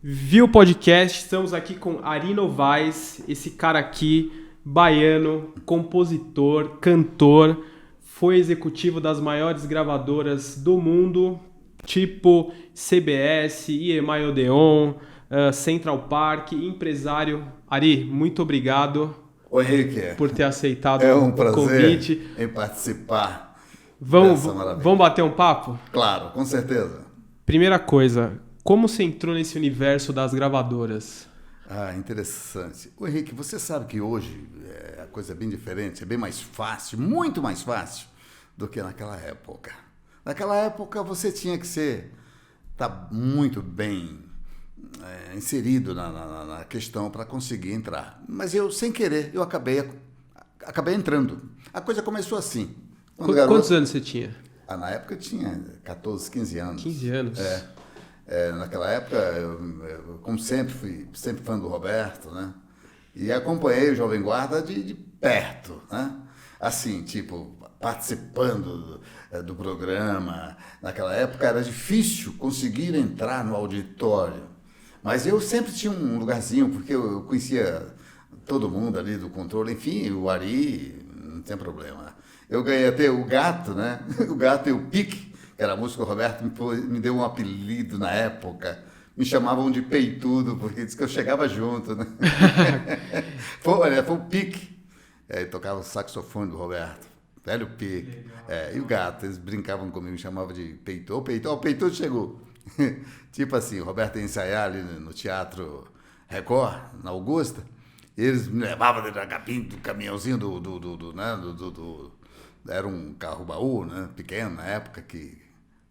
Viu o podcast? Estamos aqui com Ari Novaes, esse cara aqui, baiano, compositor, cantor, foi executivo das maiores gravadoras do mundo, tipo CBS, EMI Odeon, Central Park, empresário. Ari, muito obrigado. Oi, Henrique. Por ter aceitado um o prazer convite. em participar. Vamos bater um papo? Claro, com certeza. Primeira coisa, como você entrou nesse universo das gravadoras? Interessante. Ô, Henrique, você sabe que hoje a coisa é bem diferente, é bem mais fácil, muito mais fácil do que naquela época. Naquela época você tinha que estar muito bem inserido na questão para conseguir entrar. Mas eu, sem querer, eu acabei entrando. A coisa começou assim. Quantos anos você tinha? Na época eu tinha 14, 15 anos. 15 anos? Naquela época, eu, como sempre, fui sempre fã do Roberto, né? E acompanhei o Jovem Guarda de perto, né? Assim, tipo, participando do programa. Naquela época era difícil conseguir entrar no auditório. Mas eu sempre tinha um lugarzinho, porque eu conhecia todo mundo ali do controle. Enfim, o Ari, não tem problema. Eu ganhei até o Gato, né? O Gato e o Pique, que era a música do Roberto, me deu um apelido na época. Me chamavam de peitudo, porque disse que eu chegava junto, né? Foi o Pique. Ele tocava o saxofone do Roberto. Velho Pique. E o Gato, eles brincavam comigo, me chamavam de peitudo. O peitudo chegou. Tipo assim, o Roberto ia ensaiar ali no Teatro Record, na Augusta. Eles me levavam dentro da cabine do caminhãozinho era um carro-baú, né, pequeno na época,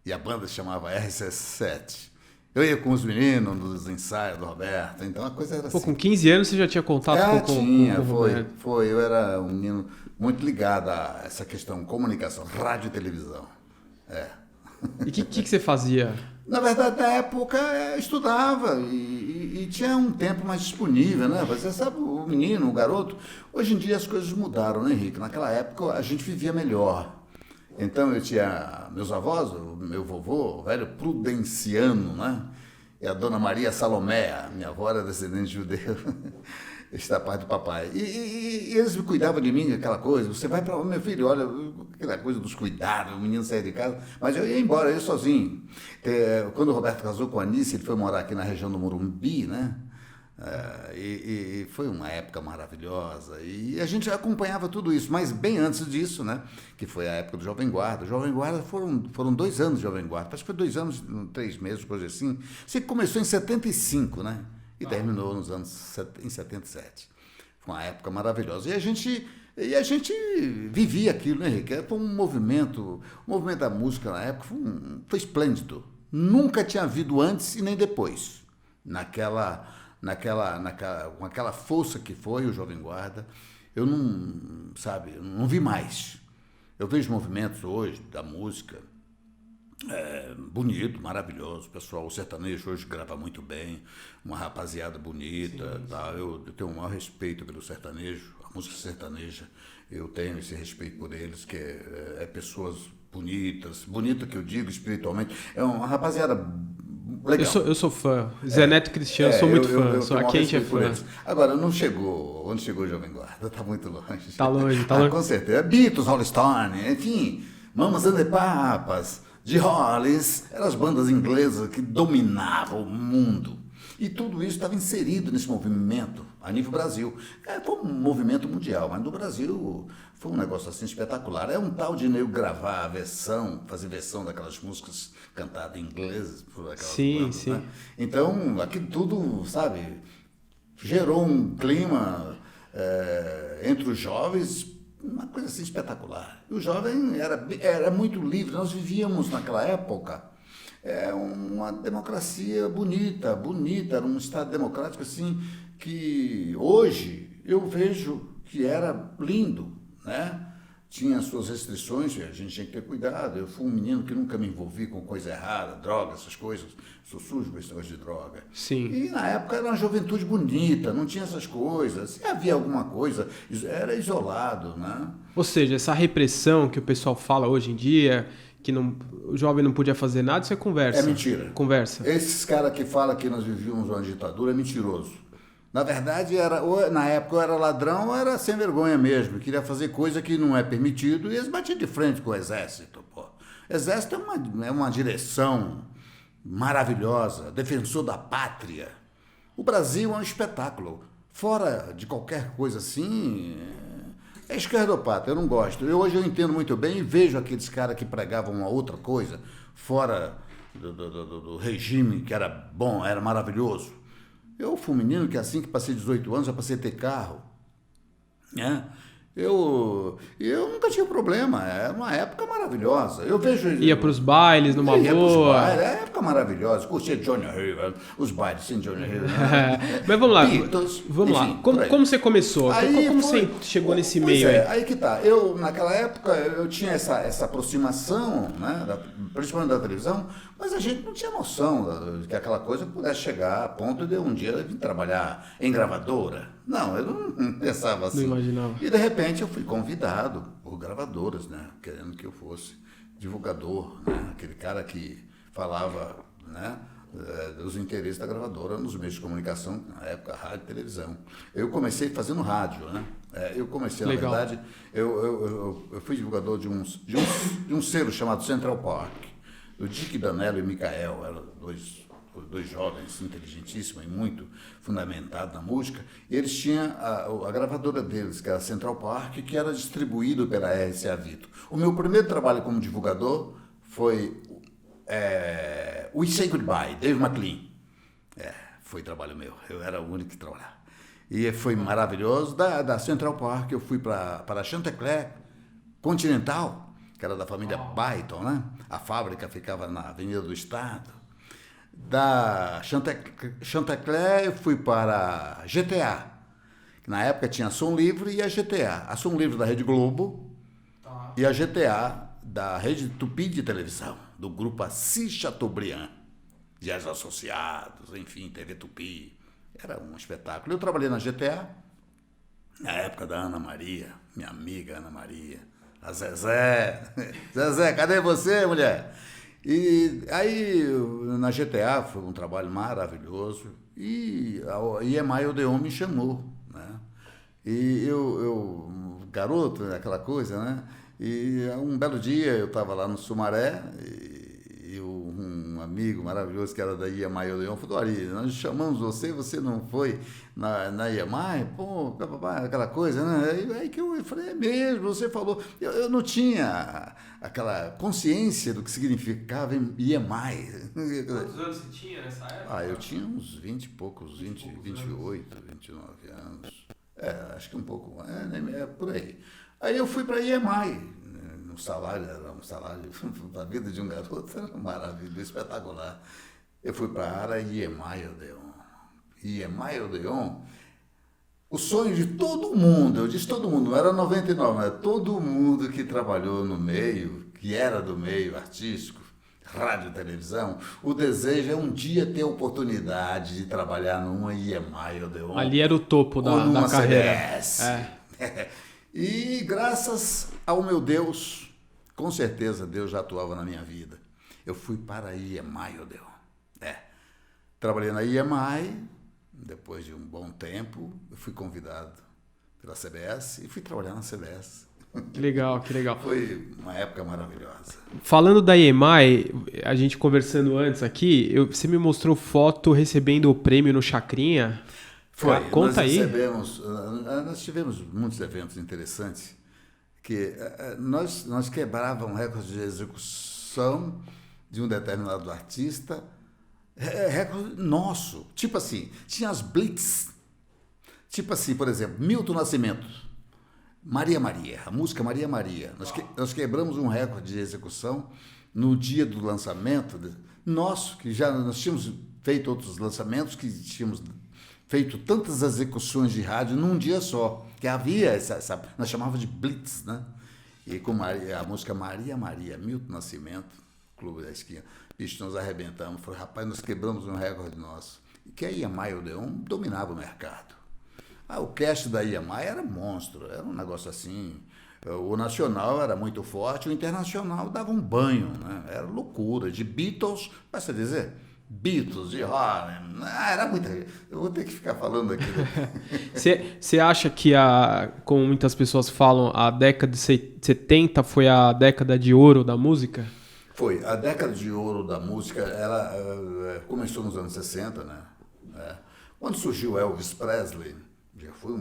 e a banda se chamava RC7. Eu ia com os meninos nos ensaios do Roberto, então a coisa era assim. Com 15 anos você já tinha contato com o Roberto? Foi. Eu era um menino muito ligado a essa questão de comunicação, rádio e televisão. E o que você fazia? Na verdade, na época, eu estudava e tinha um tempo mais disponível, né? Você sabe, o menino, o garoto. Hoje em dia as coisas mudaram, né, Henrique? Naquela época a gente vivia melhor. Então eu tinha meus avós, o meu vovô, o velho Prudenciano, né? E a dona Maria Salomé, minha avó era descendente de judeu. Está parte do papai. E eles me cuidavam de mim, aquela coisa. Você vai para lá, meu filho, olha, aquela coisa dos cuidados, o menino saía de casa. Mas eu ia embora, eu ia sozinho. Quando o Roberto casou com a Anice, ele foi morar aqui na região do Morumbi, né? E foi uma época maravilhosa. E a gente acompanhava tudo isso. Mas bem antes disso, né? Que foi a época do Jovem Guarda. O Jovem Guarda foram 2 anos de Jovem Guarda. Acho que foi 2 anos, 3 meses, coisa assim. Você começou em 75, né? E terminou em 77. Foi uma época maravilhosa. E a gente vivia aquilo, né, Henrique? Foi um movimento da música na época foi esplêndido. Nunca tinha havido antes e nem depois. Com aquela força que foi o Jovem Guarda, eu não vi mais. Eu vejo movimentos hoje da música, bonito, maravilhoso, pessoal, o sertanejo hoje grava muito bem, uma rapaziada bonita, sim. Tá? Eu tenho o maior respeito pelo sertanejo, a música sertaneja, eu tenho esse respeito por eles, que é pessoas bonitas que eu digo espiritualmente, é uma rapaziada legal. Eu sou fã, Zé Neto Cristiano, sou muito fã, aqui a gente é fã. Agora, onde chegou o Jovem Guarda, tá muito longe. Tá longe. Com certeza, Beatles, Rolling Stone, enfim, Mamas and the Papas, de Hollis, eram as bandas inglesas que dominavam o mundo. E tudo isso estava inserido nesse movimento a nível Brasil. Foi um movimento mundial, mas no Brasil foi um negócio assim espetacular. É um tal de nego gravar fazer versão daquelas músicas cantadas em inglês por aquelas bandas, sim. Né? Então, aquilo tudo, sabe, gerou um clima entre os jovens, uma coisa assim espetacular. E o jovem era muito livre. Nós vivíamos naquela época uma democracia bonita, era um Estado democrático assim, que hoje eu vejo que era lindo, né? Tinha suas restrições, a gente tinha que ter cuidado. Eu fui um menino que nunca me envolvi com coisa errada, droga, essas coisas. Sou sujo com esse negócio de droga. Sim. E na época era uma juventude bonita, não tinha essas coisas. Se havia alguma coisa, era isolado, né? Ou seja, essa repressão que o pessoal fala hoje em dia, que não, o jovem não podia fazer nada, isso é conversa. É mentira. Conversa. Esses caras que falam que nós vivíamos uma ditadura é mentiroso. Na verdade, na época eu era ladrão ou era sem vergonha mesmo. Queria fazer coisa que não é permitido e eles batiam de frente com o exército. Pô. Exército é uma direção maravilhosa, defensor da pátria. O Brasil é um espetáculo. Fora de qualquer coisa assim, é esquerdopata, eu não gosto. Hoje eu entendo muito bem e vejo aqueles caras que pregavam uma outra coisa, fora do regime, que era bom, era maravilhoso. Eu fui um menino que assim que passei 18 anos, já passei a ter carro. Né? Eu nunca tive problema, era uma época maravilhosa. Eu vejo. Ia para os bailes, numa boa. Era época maravilhosa, curtia Johnny Hoover, os bailes sem Johnny Hoover. Mas vamos lá, Beatles, vamos enfim, lá. Como você começou? Como você chegou nesse meio aí? Aí que tá. Eu, naquela época, eu tinha essa aproximação, né, principalmente da televisão, mas a gente não tinha noção de que aquela coisa pudesse chegar a ponto de um dia vir trabalhar em gravadora. Não, eu não pensava assim. Não imaginava. E de repente eu fui convidado por gravadoras, né, querendo que eu fosse divulgador, né, aquele cara que falava, né, dos interesses da gravadora nos meios de comunicação, na época rádio e televisão. Eu comecei fazendo rádio, né? Eu comecei, Legal. Na verdade, eu fui divulgador de um selo chamado Central Park, do Dick Danello e Michael, eram dois jovens inteligentíssimos e muito fundamentados na música, e eles tinham a gravadora deles, que era Central Park, que era distribuído pela RCA Victor. O meu primeiro trabalho como divulgador foi We Say Goodbye, Dave McLean. Foi trabalho meu, eu era o único que trabalhava. E foi maravilhoso. Da Central Park eu fui para a Chantecler Continental, que era da família Byton, né? A fábrica ficava na Avenida do Estado. Da Chantecler eu fui para a GTA, que na época tinha a Som Livre e a GTA. A Som Livre da Rede Globo e a GTA da Rede Tupi de televisão, do grupo Assis Chateaubriand, Diários Associados, enfim, TV Tupi. Era um espetáculo. Eu trabalhei na GTA, na época da Ana Maria, minha amiga Ana Maria, a Zezé. Zezé, cadê você, mulher? E aí, na GTA, foi um trabalho maravilhoso, e a EMI Odeon me chamou, né? E eu garoto, aquela coisa, né? E um belo dia eu estava lá no Sumaré, e um amigo maravilhoso que era da EMI Odeon falou: Ari, nós chamamos você não foi na EMI? Pô, aquela coisa, né? Aí que eu falei: é mesmo, você falou. Eu não tinha aquela consciência do que significava EMI. Quantos anos você tinha nessa época? Eu tinha uns 20 e poucos, 28, 29 anos. Acho que um pouco, por aí. Aí eu fui para a EMI. O salário era um salário, a vida de um garoto era uma maravilha, espetacular. Eu fui para a área EMI Odeon. EMI Odeon, o sonho de todo mundo, eu disse todo mundo, não era 99, mas todo mundo que trabalhou no meio, que era do meio artístico, rádio e televisão, o desejo é um dia ter a oportunidade de trabalhar numa EMI Odeon. Ali era o topo da carreira. CBS. E graças ao meu Deus, com certeza Deus já atuava na minha vida. Eu fui para a EMI Odeon. Trabalhei na EMI, depois de um bom tempo, eu fui convidado pela CBS e fui trabalhar na CBS. Que legal, que legal. Foi uma época maravilhosa. Falando da EMI, a gente conversando antes aqui, você me mostrou foto recebendo o prêmio no Chacrinha. Foi, conta aí. Nós tivemos muitos eventos interessantes, que nós quebrávamos um recorde de execução de um determinado artista, recorde nosso. Tipo assim, tinha as blitz. Tipo assim, por exemplo, Milton Nascimento, Maria Maria, a música Maria Maria. Nós quebramos um recorde de execução no dia do lançamento nosso, que já nós tínhamos feito outros lançamentos, que tínhamos feito tantas execuções de rádio num dia só, que havia nós chamávamos de blitz, né? E com a música Maria Maria, Milton Nascimento, Clube da Esquina, bicho, nós arrebentamos, falei, rapaz, nós quebramos um recorde nosso. E que a EMI Odeon dominava o mercado. O cast da EMI era monstro, era um negócio assim, O nacional era muito forte, o internacional dava um banho, né? Era loucura. De Beatles, vai você dizer? Beatles, de Harlem, era muita. Eu vou ter que ficar falando aqui. Você acha que, como muitas pessoas falam, a década de 70 foi a década de ouro da música? Foi. A década de ouro da música, ela começou nos anos 60, né? Quando surgiu Elvis Presley, já foi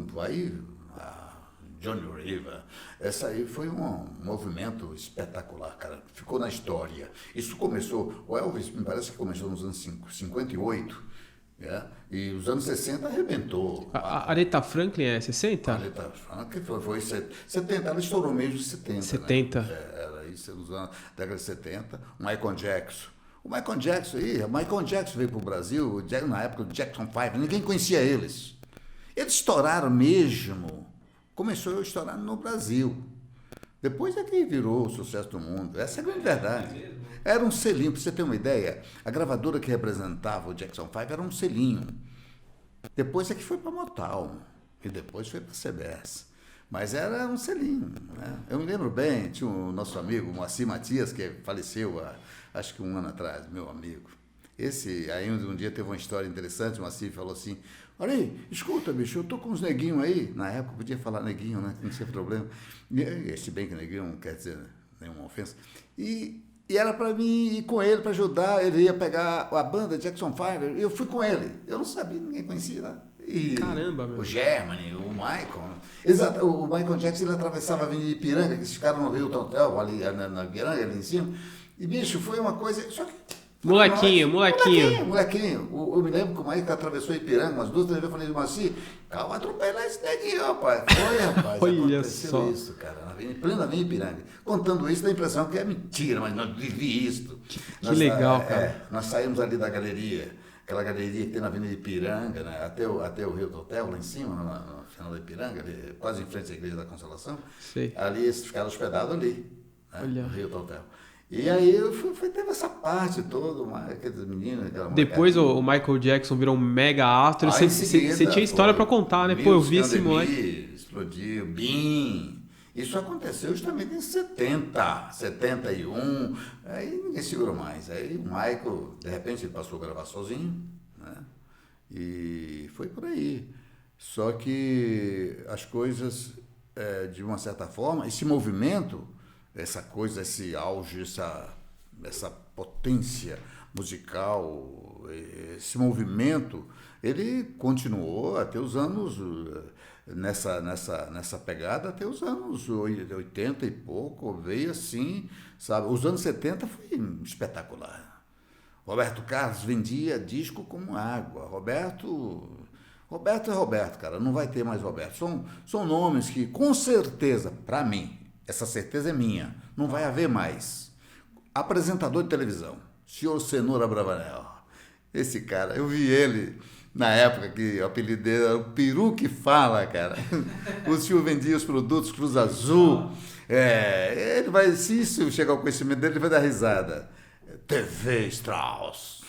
Johnny River, essa aí foi um movimento espetacular, cara. Ficou na história. Isso começou, o Elvis me parece que começou nos anos 58, e os anos 60 arrebentou. A Aretha Franklin é 60? A Aretha Franklin foi 70, ela estourou mesmo de 70. 70. Né? Era isso nos anos década de 70. O Michael Jackson. O Michael Jackson veio para o Brasil, na época do Jackson 5, ninguém conhecia eles. Eles estouraram mesmo. Começou a estourar no Brasil. Depois é que virou o sucesso do mundo. Essa é a grande verdade. Era um selinho, para você ter uma ideia. A gravadora que representava o Jackson 5 era um selinho. Depois é que foi para a Motown. E depois foi para a CBS. Mas era um selinho. Né? Eu me lembro bem, tinha o nosso amigo Moacir Matias, que faleceu acho que um ano atrás, meu amigo. Esse aí um dia teve uma história interessante, o Moacir falou assim: olha aí, escuta, bicho, eu tô com uns neguinhos aí. Na época podia falar neguinho, né? Não tinha problema. Se bem que neguinho não quer dizer nenhuma ofensa. E era para mim ir com ele, para ajudar. Ele ia pegar a banda Jackson 5. Eu fui com ele. Eu não sabia, ninguém conhecia, né? E caramba, meu. O Germany, o Michael. Exato, o Michael Jackson ele atravessava a Avenida Ipiranga, que eles ficaram no Rio Hotel, ali na Ipiranga, ali em cima. E, bicho, foi uma coisa. Só que Molequinho. Eu me lembro que o Michael atravessou Ipiranga umas 2, 3 vezes. Eu falei, Moacir, calma, atropelar esse neguinho, rapaz. Foi, rapaz. Olha aconteceu só. Isso, cara. Plena Avenida Ipiranga. Contando isso, dá a impressão que é mentira, mas nós vivi isso. Que legal, cara. Nós saímos ali da galeria, aquela galeria que tem na Avenida Ipiranga, né, até o Rio do Hotel, lá em cima, no final da Ipiranga, ali, quase em frente à Igreja da Consolação. Sei. Ali eles ficaram hospedados ali, né, no Rio do Hotel. E aí teve essa parte toda, aqueles meninos... Depois o Michael Jackson virou um mega astro. Você tinha história pra contar, né? Pô, eu vi esse moleque. Explodiu, Bim. Isso aconteceu justamente em 70, 71. Aí ninguém segurou mais. Aí o Michael, de repente, ele passou a gravar sozinho, né? E foi por aí. Só que as coisas, de uma certa forma, esse movimento... essa coisa, esse auge, essa potência musical, esse movimento, ele continuou até os anos, nessa pegada, até os anos 80 e pouco, veio assim, sabe? Os anos 70 foi espetacular. Roberto Carlos vendia disco como água. Roberto é Roberto, cara, não vai ter mais Roberto. São nomes que, com certeza, para mim, essa certeza é minha. Não vai haver mais. Apresentador de televisão, senhor Cenoura Bravanel. Esse cara, eu vi ele na época que o apelido dele era o Peru que Fala, cara. O senhor vendia os produtos Cruz Azul. Ele vai, se isso chegar ao conhecimento dele, ele vai dar risada. TV Strauss.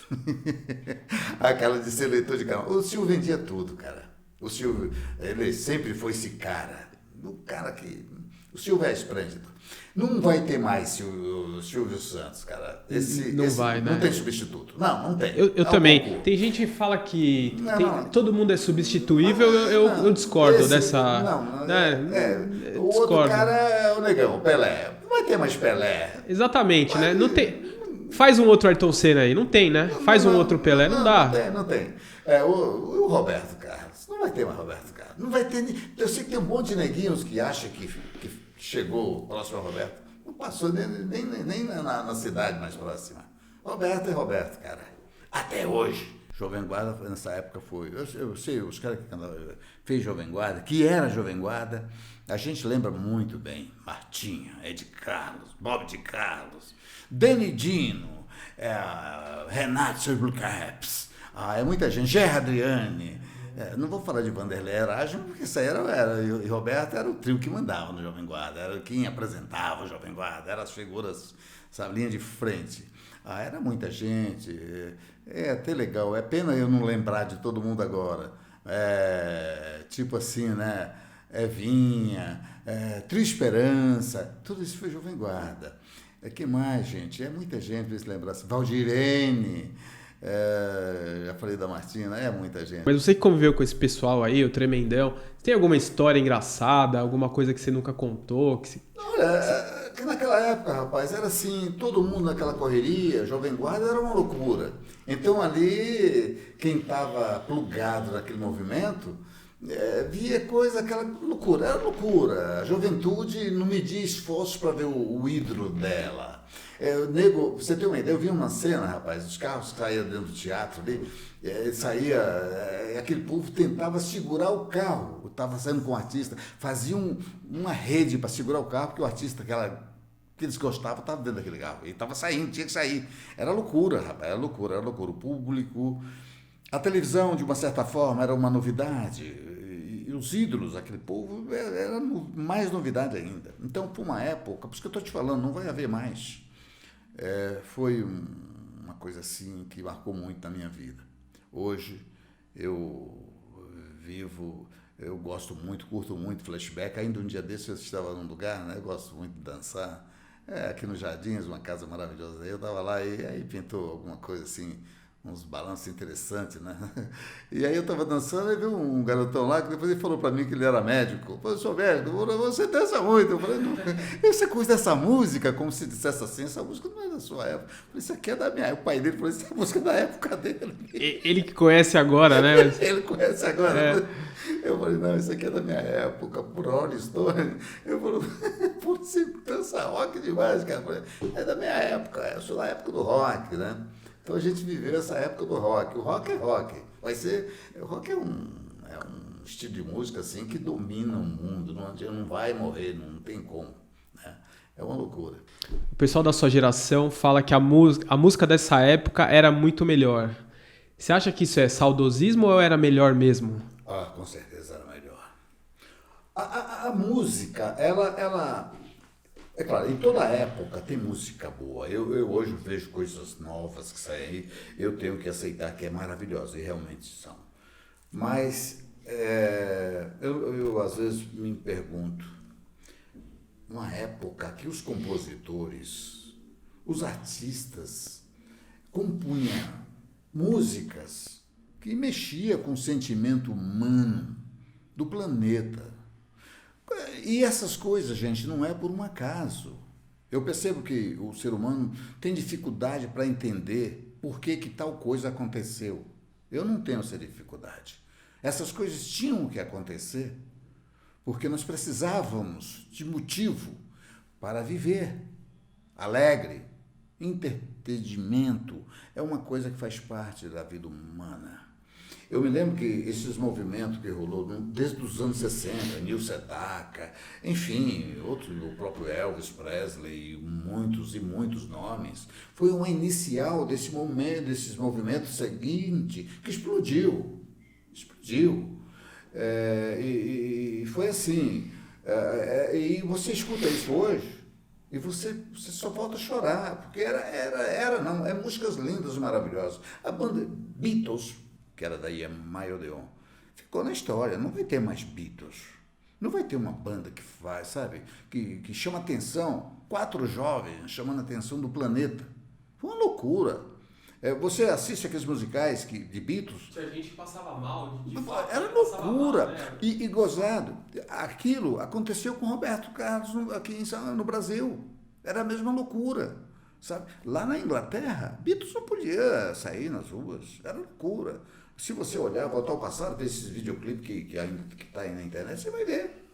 Aquela de ser leitor de canal. O senhor vendia tudo, cara. O senhor, ele sempre foi esse cara. O cara que... O Silvio é esplêndido. Não vai ter mais o Silvio Santos, cara. Não tem substituto. Não tem. Eu também. Tem gente que fala que todo mundo é substituível. Eu discordo dessa... O outro cara é o negão, o Pelé. Não vai ter mais Pelé. Exatamente, né? Não tem... Faz um outro Ayrton Senna aí. Não tem, né? Faz um outro Pelé. Não dá. Não tem. O Roberto Carlos. Não vai ter mais Roberto Carlos. Não vai ter... Eu sei que tem um monte de neguinhos que acham que chegou próximo ao Roberto. Não passou nem na cidade mais próxima. Roberto é Roberto, cara. Até hoje. Jovem Guarda, nessa época, foi... Eu sei, os caras que fez Jovem Guarda, que era Jovem Guarda, a gente lembra muito bem. Martinha, Ed Carlos, Bob de Carlos, Danny Dino, Renato Seblucaps, é muita gente. Gerra Adriane. Não vou falar de Vanderlei Erasmo, porque isso aí e Roberto era o trio que mandava no Jovem Guarda, era quem apresentava o Jovem Guarda, eram as figuras, sabe, linha de frente. Era muita gente, até legal, é pena eu não lembrar de todo mundo agora. Tipo assim, né? Evinha, Trio Esperança, tudo isso foi Jovem Guarda. Que mais, gente? É muita gente, pra se lembrar. Valdirene, já falei da Martina, é muita gente. Mas você que conviveu com esse pessoal aí, o Tremendão, tem alguma história engraçada, alguma coisa que você nunca contou? Olha, que naquela época, rapaz, era assim, todo mundo naquela correria, Jovem Guarda era uma loucura. Então ali, quem estava plugado naquele movimento, via coisa, aquela loucura, era loucura. A juventude não media esforços para ver o ídolo dela. Nego, você tem uma ideia, eu vi uma cena, rapaz, os carros saíam dentro do teatro ali, aquele povo tentava segurar o carro, estava saindo com o artista, faziam uma rede para segurar o carro, porque o artista que eles gostavam estava dentro daquele carro, ele estava saindo, tinha que sair. Era loucura, rapaz, era loucura, era loucura. O público, a televisão, de uma certa forma, era uma novidade, e os ídolos, aquele povo, era mais novidade ainda. Então, por uma época, por isso que eu estou te falando, não vai haver mais. Foi uma coisa assim que marcou muito na minha vida. Hoje eu gosto muito, curto muito flashback. Ainda um dia desse eu estava num lugar, né? Eu gosto muito de dançar. Aqui nos Jardins, uma casa maravilhosa. Eu estava lá e aí pintou alguma coisa assim, uns balanços interessantes, né? E aí eu estava dançando e vi um garotão lá que depois ele falou para mim que ele era médico. Eu sou médico, você dança muito. Eu falei, você curte essa música? Como se dissesse assim, essa música não é da sua época. Eu falei, isso aqui é da minha época. O pai dele falou, essa música é da época dele. Ele que conhece agora, né? Ele conhece agora. Eu falei, não, isso aqui é da minha época, por Rolling Stone. Eu falei, por você dança rock demais, cara. Eu falei, é da minha época, eu sou da época do rock, né? Então a gente viveu essa época do rock. O rock é rock. O rock é um estilo de música assim que domina o mundo, não vai morrer, não tem como. Né? É uma loucura. O pessoal da sua geração fala que a música dessa época era muito melhor. Você acha que isso é saudosismo ou era melhor mesmo? Com certeza era melhor. A música, ela é claro, em toda época tem música boa. Eu hoje vejo coisas novas que saem aí, eu tenho que aceitar que é maravilhosa, e realmente são. Mas eu às vezes me pergunto, uma época que os compositores, os artistas, compunham músicas que mexiam com o sentimento humano do planeta. E essas coisas, gente, não é por um acaso. Eu percebo que o ser humano tem dificuldade para entender por que tal coisa aconteceu. Eu não tenho essa dificuldade. Essas coisas tinham que acontecer porque nós precisávamos de motivo para viver. Alegre, entretenimento é uma coisa que faz parte da vida humana. Eu me lembro que esses movimentos que rolou desde os anos 60, Neil Sedaka, enfim, outros, o próprio Elvis Presley, muitos e muitos nomes, foi uma inicial desses movimentos seguinte que explodiu. E foi assim. E você escuta isso hoje e você só volta a chorar, porque é músicas lindas, maravilosas. A banda Beatles, que era da Ian Odeon, ficou na história. Não vai ter mais Beatles. Não vai ter uma banda que faz, sabe? Que chama atenção. 4 jovens chamando a atenção do planeta. Foi uma loucura. Você assiste aqueles musicais de Beatles. Tinha gente que passava mal. Era loucura. Mal, né? E gozado. Aquilo aconteceu com Roberto Carlos aqui no Brasil. Era a mesma loucura. Sabe? Lá na Inglaterra, Beatles não podia sair nas ruas. Era loucura. Se você olhar, voltar ao passado, ver esses videoclipes que está aí na internet, você vai ver.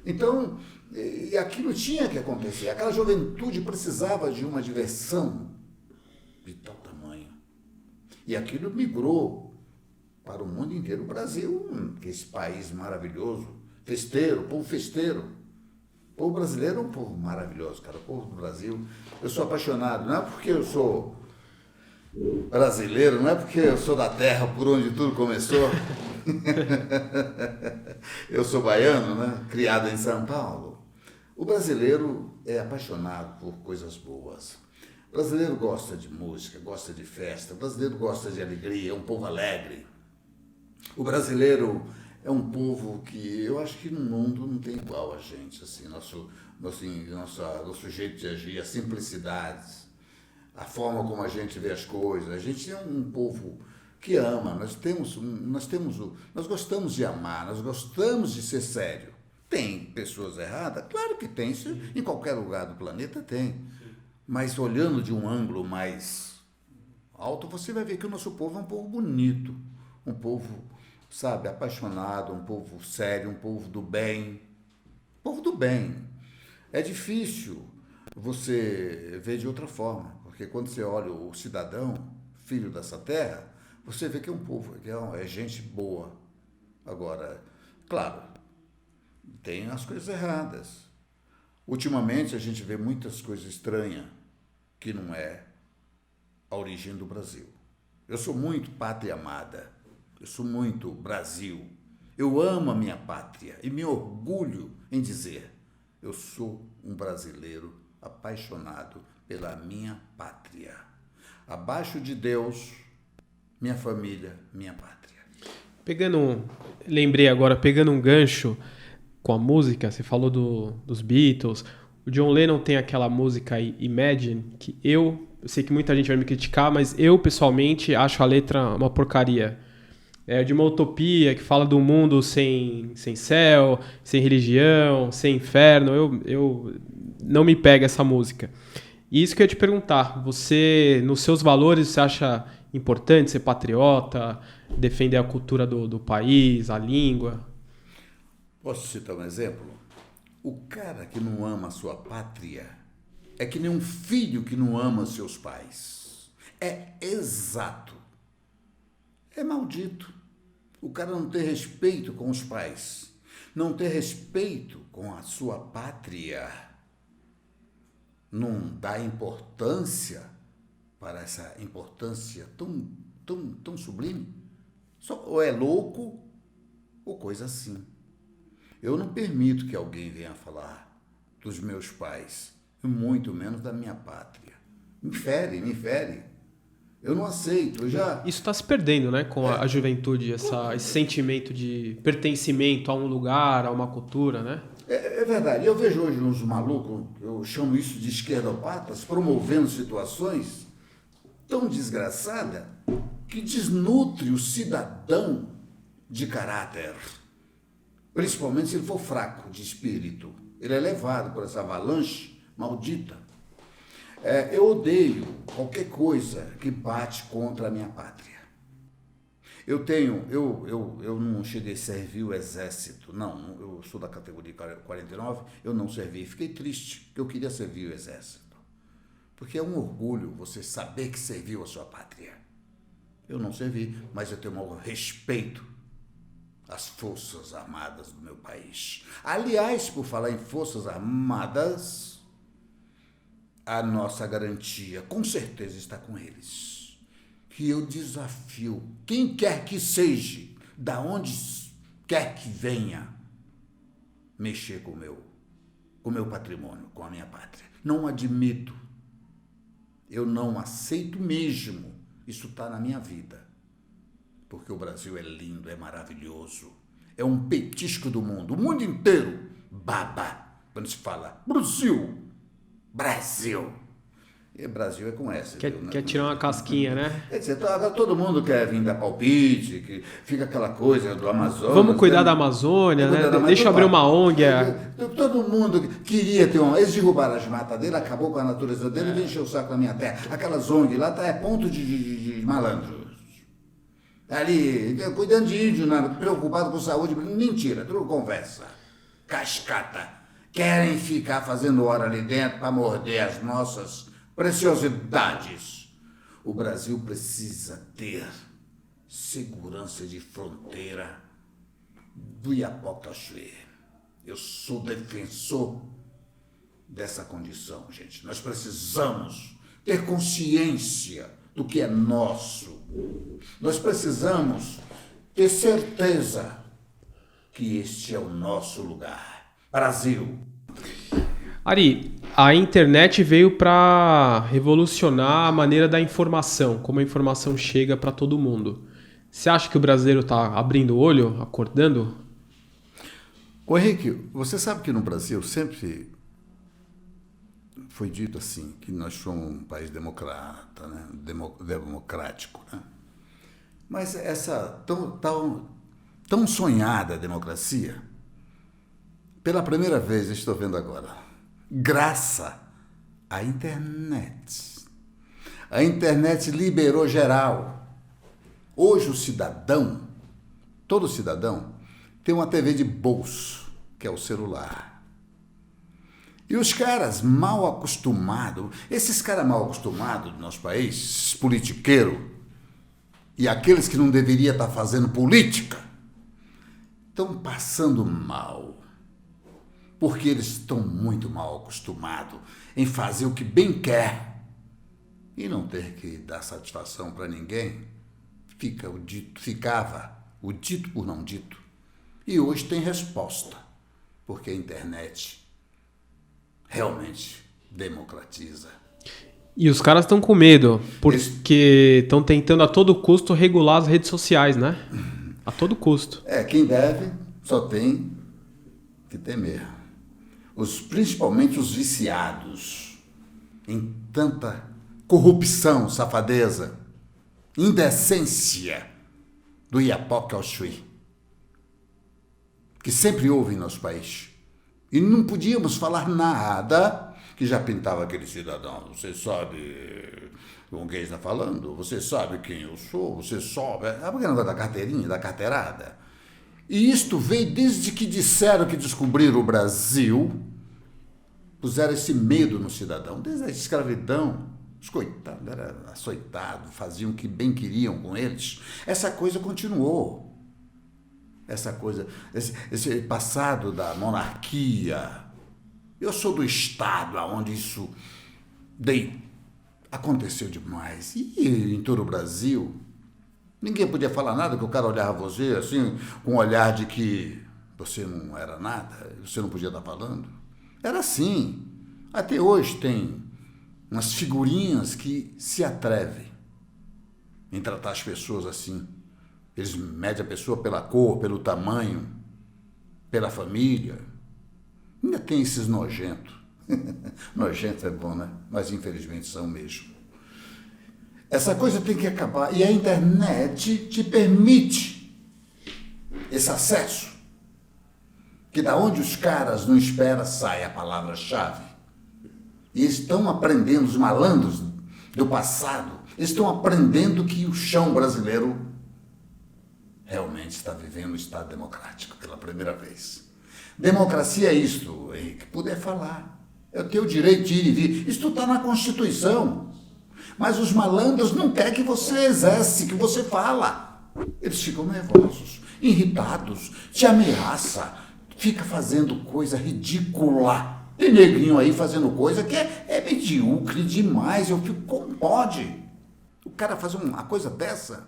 Então, e aquilo tinha que acontecer. Aquela juventude precisava de uma diversão de tal tamanho. E aquilo migrou para o mundo inteiro. O Brasil, que é esse país maravilhoso, festeiro, povo festeiro. O povo brasileiro é um povo maravilhoso, cara. O povo do Brasil, eu sou apaixonado. Não é porque eu sou brasileiro, não é porque eu sou da terra por onde tudo começou. Eu sou baiano, né? Criado em São Paulo. O brasileiro é apaixonado por coisas boas. O brasileiro gosta de música, gosta de festa. O brasileiro gosta de alegria, é um povo alegre. O brasileiro é um povo que eu acho que no mundo não tem igual a gente, assim, nosso jeito de agir, a simplicidade, a forma como a gente vê as coisas. A gente é um povo que ama, nós gostamos de amar, nós gostamos de ser sério. Tem pessoas erradas? Claro que tem, isso em qualquer lugar do planeta tem. Mas olhando de um ângulo mais alto, você vai ver que o nosso povo é um povo bonito, um povo, sabe, apaixonado, um povo sério, um povo do bem. Povo do bem. É difícil você ver de outra forma, porque quando você olha o cidadão, filho dessa terra, você vê que é um povo, que é gente boa. Agora, claro, tem as coisas erradas. Ultimamente a gente vê muitas coisas estranhas que não é a origem do Brasil. Eu sou muito pátria amada, eu sou muito Brasil. Eu amo a minha pátria e me orgulho em dizer, eu sou um brasileiro apaixonado pela minha pátria. Abaixo de Deus, minha família, minha pátria. Lembrei agora, pegando um gancho com a música, você falou dos Beatles, o John Lennon tem aquela música Imagine, que eu sei que muita gente vai me criticar, mas eu pessoalmente acho a letra uma porcaria. É de uma utopia que fala do mundo sem céu, sem religião, sem inferno. Eu não me pega essa música. E isso que eu ia te perguntar, você, nos seus valores, você acha importante ser patriota, defender a cultura do país, a língua? Posso citar um exemplo? O cara que não ama a sua pátria é que nem um filho que não ama seus pais. É exato. É maldito. O cara não ter respeito com os pais, não ter respeito com a sua pátria, não dá importância para essa importância tão sublime. Ou é louco ou coisa assim. Eu não permito que alguém venha falar dos meus pais, muito menos da minha pátria. Me fere. Eu não aceito. Isso está se perdendo, né, com a juventude, esse sentimento de pertencimento a um lugar, a uma cultura, né? É verdade. Eu vejo hoje uns malucos, eu chamo isso de esquerdopatas, promovendo situações tão desgraçadas que desnutre o cidadão de caráter. Principalmente se ele for fraco de espírito. Ele é levado por essa avalanche maldita. Eu odeio qualquer coisa que bate contra a minha pátria. Eu não cheguei a servir o exército, não, eu sou da categoria 49, eu não servi. Fiquei triste, porque eu queria servir o exército. Porque é um orgulho você saber que serviu a sua pátria. Eu não servi, mas eu tenho um respeito às Forças Armadas do meu país. Aliás, por falar em Forças Armadas, a nossa garantia com certeza está com eles. Que eu desafio quem quer que seja, da onde quer que venha, mexer com o meu patrimônio, com a minha pátria. Não admito. Eu não aceito mesmo. Isso está na minha vida. Porque o Brasil é lindo, é maravilhoso. É um petisco do mundo. O mundo inteiro baba quando se fala Brasil. E Brasil é com essa. Quer tirar uma casquinha, né? Quer dizer, todo mundo quer vir dar palpite, que fica aquela coisa do Amazonas. Vamos cuidar da Amazônia, né? Deixa eu abrir uma ONG. Todo mundo queria ter uma... Eles derrubaram as matas dele, acabou com a natureza dele e encheu o saco da minha terra. Aquelas ONG lá é ponto de malandros. Ali, cuidando de índio, preocupado com saúde. Mentira, tudo conversa. Cascata. Querem ficar fazendo hora ali dentro para morder as nossas preciosidades. O Brasil precisa ter segurança de fronteira do Iapoque-Cachoeira. Eu sou defensor dessa condição, gente. Nós precisamos ter consciência do que é nosso. Nós precisamos ter certeza que este é o nosso lugar. Brasil. Ari, a internet veio para revolucionar a maneira da informação, como a informação chega para todo mundo. Você acha que o brasileiro está abrindo o olho, acordando? Ô Henrique, você sabe que no Brasil sempre foi dito assim, que nós somos um país democrata, né? Democrático, né? Mas essa tão sonhada democracia, pela primeira vez estou vendo agora, graças à internet. A internet liberou geral. Hoje o cidadão, todo cidadão, tem uma TV de bolso, que é o celular. E os caras mal acostumados, esses caras mal acostumados do nosso país, esses politiqueiros, e aqueles que não deveriam estar fazendo política, estão passando mal. Porque eles estão muito mal acostumados em fazer o que bem quer e não ter que dar satisfação para ninguém. Ficava o dito por não dito. E hoje tem resposta, porque a internet realmente democratiza. E os caras estão com medo, porque estão tentando a todo custo regular as redes sociais, né? A todo custo. Quem deve só tem que temer. Principalmente os viciados em tanta corrupção, safadeza, indecência do Iapoque ao Chuí, que sempre houve em nosso país. E não podíamos falar nada que já pintava aquele cidadão. Você sabe com quem está falando? Você sabe quem eu sou? Você sabe? É porque não da carteirinha, da carteirada. E isto veio desde que disseram que descobriram o Brasil, puseram esse medo no cidadão, desde a escravidão. Os coitados eram açoitados, faziam o que bem queriam com eles. Essa coisa continuou. Essa coisa, esse passado da monarquia. Eu sou do estado onde isso aconteceu demais. E em todo o Brasil, ninguém podia falar nada, que o cara olhava você assim, com um olhar de que você não era nada, você não podia estar falando. Era assim. Até hoje tem umas figurinhas que se atrevem em tratar as pessoas assim. Eles medem a pessoa pela cor, pelo tamanho, pela família. Ainda tem esses nojentos. Nojento é bom, né? Mas infelizmente são mesmo. Essa coisa tem que acabar. E a internet te permite esse acesso. Que da onde os caras não esperam sai a palavra-chave. E estão aprendendo, os malandros do passado, estão aprendendo que o chão brasileiro realmente está vivendo um Estado democrático pela primeira vez. Democracia é isto, Henrique, poder falar. É o teu direito de ir e vir. Isto está na Constituição. Mas os malandros não querem que você exerce, que você fala. Eles ficam nervosos, irritados, te ameaça, fica fazendo coisa ridícula. Tem negrinho aí fazendo coisa que é medíocre demais. Eu fico, como pode? O cara fazer uma coisa dessa?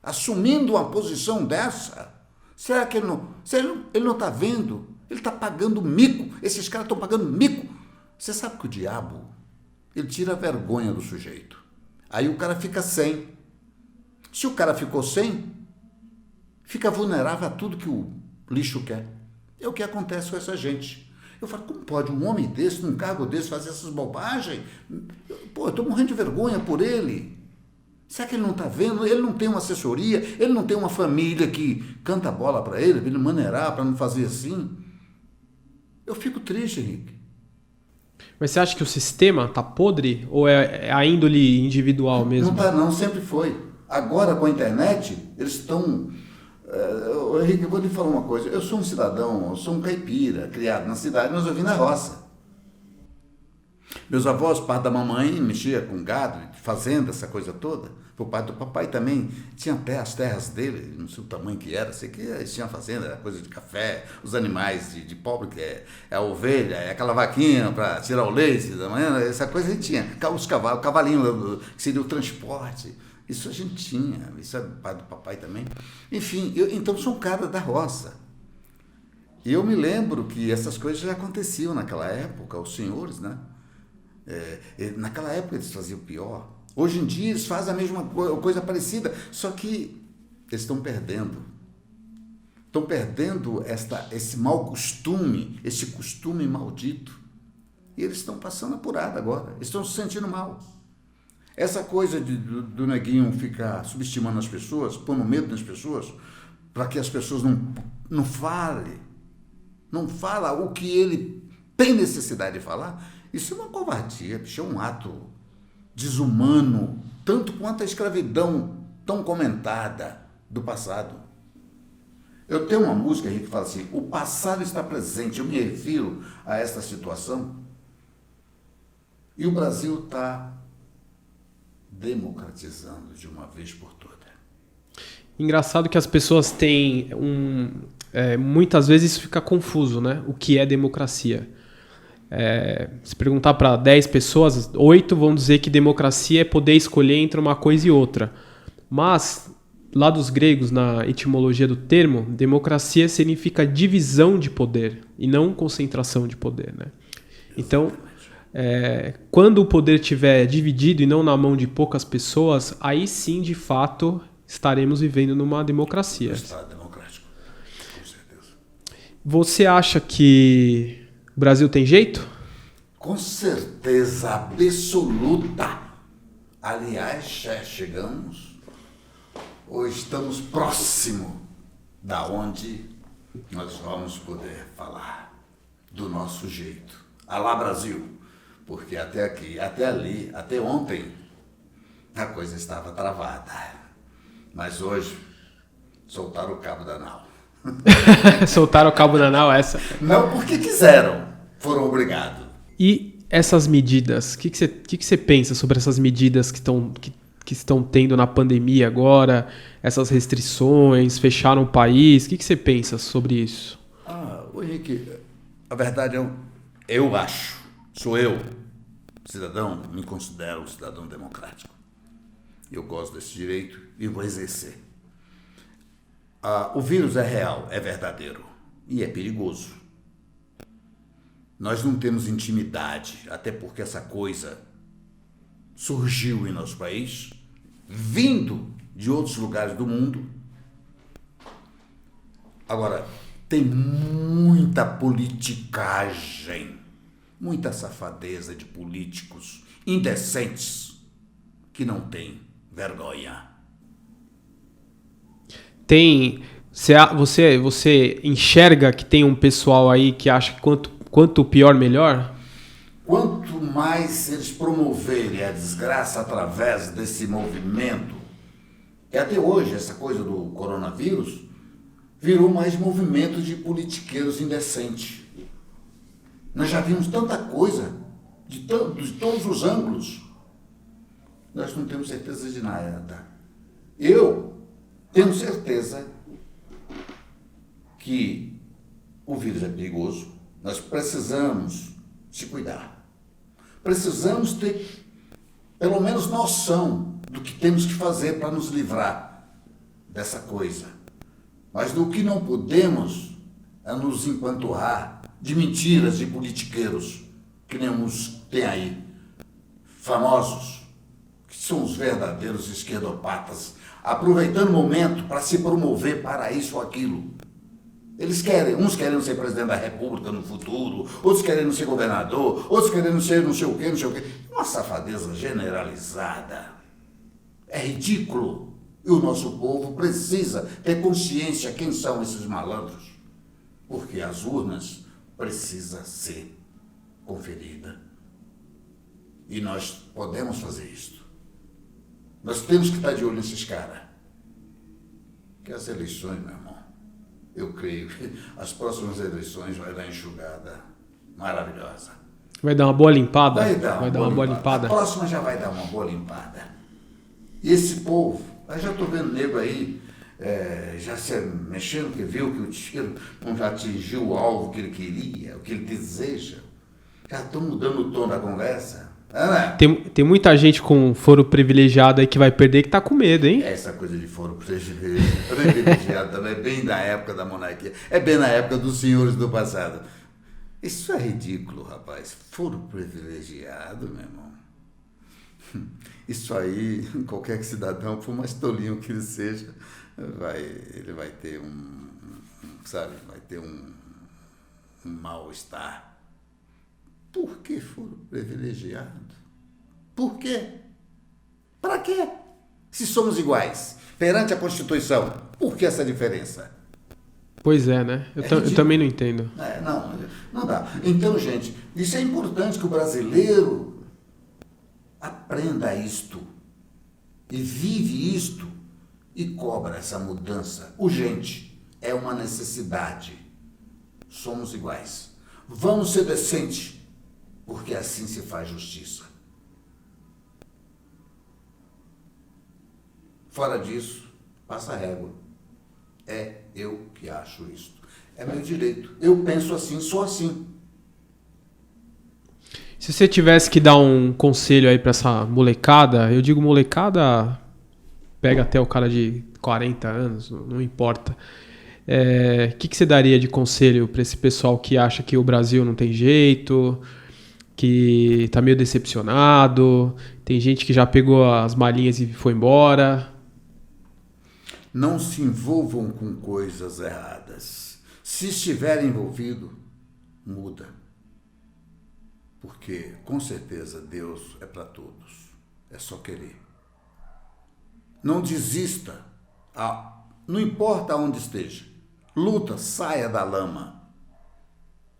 Assumindo uma posição dessa? Será que ele não está vendo? Ele está pagando mico. Esses caras estão pagando mico. Você sabe que o diabo, ele tira a vergonha do sujeito. Aí o cara fica sem. Se o cara ficou sem, fica vulnerável a tudo que o lixo quer. É o que acontece com essa gente. Eu falo, como pode um homem desse, num cargo desse, fazer essas bobagens? Pô, eu estou morrendo de vergonha por ele. Será que ele não está vendo? Ele não tem uma assessoria, ele não tem uma família que canta a bola para ele maneirar, para não fazer assim. Eu fico triste, Henrique. Mas você acha que o sistema está podre ou é a índole individual mesmo? Não está não, sempre foi. Agora com a internet, eles estão... Henrique, eu vou lhe falar uma coisa. Eu sou um cidadão, eu sou um caipira, criado na cidade, mas eu vim na roça. Meus avós, parte da mamãe, mexia com gado, fazenda, essa coisa toda. Por parte do papai também, tinha as terras dele, não sei o tamanho que era, sei que eles tinham fazenda, era coisa de café, os animais de pobre, que é a ovelha, é aquela vaquinha para tirar o leite da manhã, essa coisa a gente tinha. Os cavalos, o cavalinho, que seria o transporte, isso a gente tinha, isso é pai do papai também. Enfim, então sou um cara da roça. E eu me lembro que essas coisas já aconteciam naquela época, os senhores, né? Naquela época eles faziam pior. Hoje em dia eles fazem a mesma coisa parecida, só que Eles estão perdendo. Estão perdendo esse mau costume, esse costume maldito. E eles estão passando apurado agora. Eles estão se sentindo mal. Essa coisa do neguinho ficar subestimando as pessoas, pondo medo nas pessoas, para que as pessoas não falem. Não fala o que ele tem necessidade de falar. Isso é uma covardia, bicho, é um ato desumano, tanto quanto a escravidão tão comentada do passado. Eu tenho uma música aí que fala assim, o passado está presente, eu me refiro a esta situação, e o Brasil está democratizando de uma vez por todas. Engraçado que as pessoas têm muitas vezes isso fica confuso, né? O que é democracia? Se perguntar para 10 pessoas, 8 vão dizer que democracia é poder escolher entre uma coisa e outra. Mas, lá dos gregos, na etimologia do termo, democracia significa divisão de poder e não concentração de poder, né? Então, quando o poder estiver dividido e não na mão de poucas pessoas, aí sim, de fato, estaremos vivendo numa democracia. Estado democrático, com certeza. Você acha que o Brasil tem jeito? Com certeza absoluta. Aliás, já chegamos, ou estamos próximo da onde nós vamos poder falar do nosso jeito. Alá Brasil, porque até aqui, até ali, até ontem, a coisa estava travada. Mas hoje, soltaram o cabo da nau. Soltaram o cabo da nau, essa? Não porque quiseram, foram obrigados. E essas medidas, o que você pensa sobre essas medidas que estão tendo na pandemia agora, essas restrições, fecharam o país, o que você pensa sobre isso? Ô Henrique, a verdade eu acho, sou eu, cidadão, me considero um cidadão democrático. Eu gosto desse direito e vou exercer. O vírus é real, é verdadeiro e é perigoso. Nós não temos intimidade, até porque essa coisa surgiu em nosso país, vindo de outros lugares do mundo. Agora, tem muita politicagem, muita safadeza de políticos indecentes que não têm vergonha. Você enxerga que tem um pessoal aí que acha que quanto pior, melhor? Quanto mais eles promoverem a desgraça através desse movimento, e até hoje essa coisa do coronavírus virou mais movimento de politiqueiros indecentes. Nós já vimos tanta coisa, de todos os ângulos. Nós não temos certeza de nada. Eu tenho certeza que o vírus é perigoso. Nós precisamos se cuidar. Precisamos ter, pelo menos, noção do que temos que fazer para nos livrar dessa coisa. Mas do que não podemos é nos empanturrar de mentiras de politiqueiros, que nem uns tem aí, famosos, que são os verdadeiros esquerdopatas, aproveitando o momento para se promover para isso ou aquilo. Eles querem, uns querem ser presidente da República no futuro, outros querem ser governador, outros querem ser não sei o quê. Uma safadeza generalizada. É ridículo. E o nosso povo precisa ter consciência quem são esses malandros. Porque as urnas precisam ser conferidas. E nós podemos fazer isso. Nós temos que estar de olho nesses caras. Que as eleições, meu irmão, eu creio que as próximas eleições vai dar enxugada maravilhosa. Vai dar uma boa limpada? Vai dar uma boa limpada. A limpada. próxima já vai dar uma boa limpada. E esse povo, eu já estou vendo nego aí, já se mexendo, que viu que o tiro não já atingiu o alvo que ele queria, o que ele deseja. Já estão mudando o tom da conversa. Tem muita gente com foro privilegiado aí que vai perder que tá com medo, hein? Essa coisa de foro privilegiado também é bem da época da monarquia. É bem na época dos senhores do passado. Isso é ridículo, rapaz. Foro privilegiado, meu irmão. Isso aí, qualquer cidadão, por mais tolinho que ele seja, Ele vai ter sabe, vai ter um mal-estar. Por que foram privilegiados? Por quê? Para quê? Se somos iguais perante a Constituição, por que essa diferença? Pois é, né? Eu também não entendo. Não dá. Então, gente, isso é importante que o brasileiro aprenda isto e vive isto e cobra essa mudança urgente. É uma necessidade. Somos iguais. Vamos ser decentes, porque assim se faz justiça. Fora disso, passa a régua. É eu que acho isso. É meu direito. Eu penso assim, sou assim. Se você tivesse que dar um conselho aí pra essa molecada, eu digo molecada, pega até o cara de 40 anos, não importa. Que você daria de conselho pra esse pessoal que acha que o Brasil não tem jeito, que tá meio decepcionado, tem gente que já pegou as malinhas e foi embora? Não se envolvam com coisas erradas. Se estiver envolvido, muda. Porque, com certeza, Deus é para todos. É só querer. Não desista. Não importa onde esteja. Luta, saia da lama.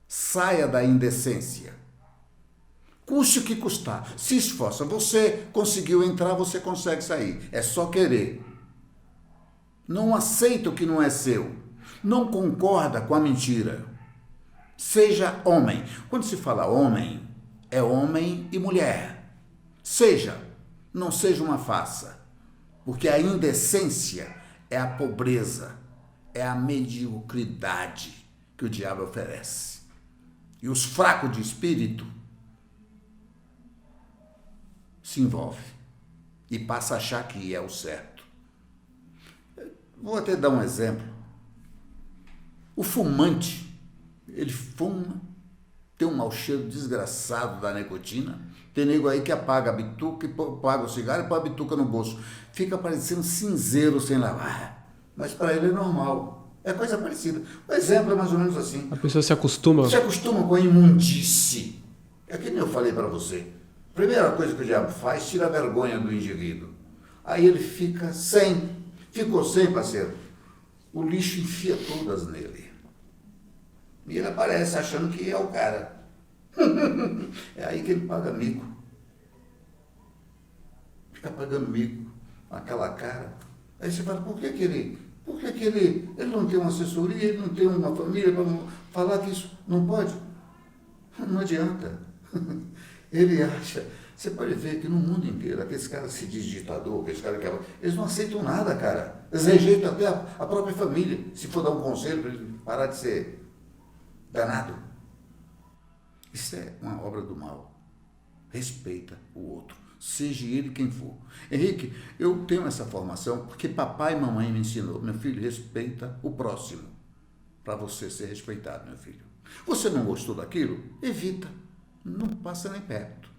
Saia da indecência. Custe o que custar. Se esforça. Você conseguiu entrar, você consegue sair. É só querer. Não aceita o que não é seu. Não concorda com a mentira. Seja homem. Quando se fala homem, é homem e mulher. Seja. Não seja uma farsa. Porque a indecência é a pobreza, é a mediocridade que o diabo oferece. E os fracos de espírito se envolvem e passa a achar que é o certo. Vou até dar um exemplo. O fumante, ele fuma, tem um mau cheiro desgraçado da nicotina. Tem nego aí que apaga a bituca, apaga o cigarro e põe a bituca no bolso. Fica parecendo cinzeiro sem lavar. Mas para ele é normal. É coisa parecida. O exemplo é mais ou menos assim. A pessoa se acostuma. Se acostuma com a imundice. É que nem eu falei para você. Primeira coisa que o diabo faz, tira a vergonha do indivíduo. Aí ele ficou sem, parceiro. O lixo enfia todas nele. E ele aparece achando que é o cara. É aí que ele paga mico. Fica pagando mico, aquela cara. Aí você fala, por que ele não tem uma assessoria, ele não tem uma família para falar que isso não pode? Não adianta. Ele acha. Você pode ver que no mundo inteiro, aqueles caras se diz ditador, aqueles caras que eles não aceitam nada, cara. Eles rejeitam até a própria família, se for dar um conselho para ele parar de ser danado. Isso é uma obra do mal. Respeita o outro, seja ele quem for. Henrique, eu tenho essa formação porque papai e mamãe me ensinou. Meu filho, respeita o próximo, para você ser respeitado, meu filho. Você não gostou daquilo? Evita. Não passa nem perto.